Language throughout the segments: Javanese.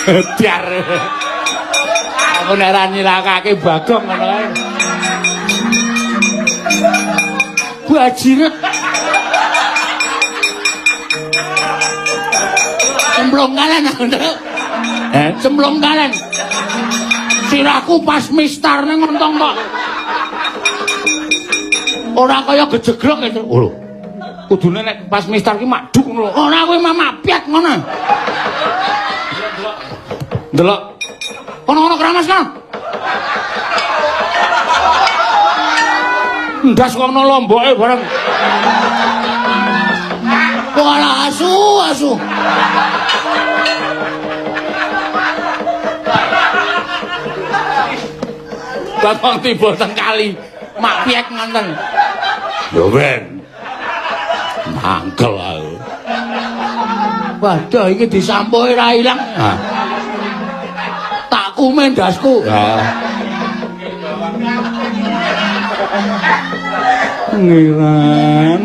Biar. Aku nek ra nyilakake Bagong ngono kae. Bajiret. Cemplung kalen aku. Cemplung kalen. Sirahku pas mistar ning ngontong kok. Ora kaya gejegrok itu. Oh. Kudune nek pas mistar ki maduk ngono. Ora kowe mamapiat ngono. Delok. Kono keramas kan. Ndas kono lomboke bareng. Wala asu. Bakong tiba teng kali, mak piek ngoten. Yo ben. Mangkel aku. Waduh iki disampuhe ra ilang. Tak kumen dasku. Pangeran.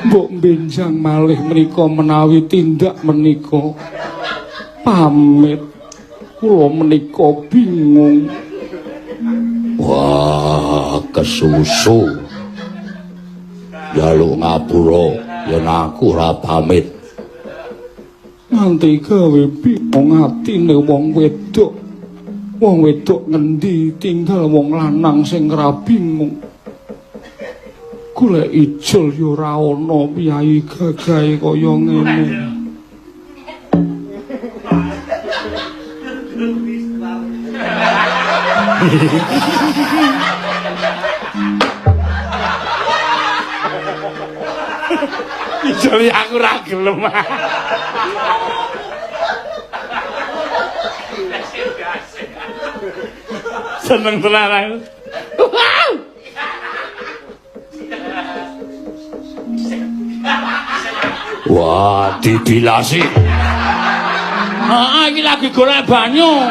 Mbok benjang malih menika menawi tindak menika. Pamit. Kula menika bingung. Wah, kesusu. Jaluk ngapura yen aku ora pamit. Nganti gawe bingung atine wong wedok. Wong wedok ngendi tinggal wong lanang sing ora bingung. Golek ijol ya ora ana piyayi gagahe kaya ngene. Ijol aku ra gelem. Seneng tenan aku. Wah, dibilasi. Iki lagi golek banyu.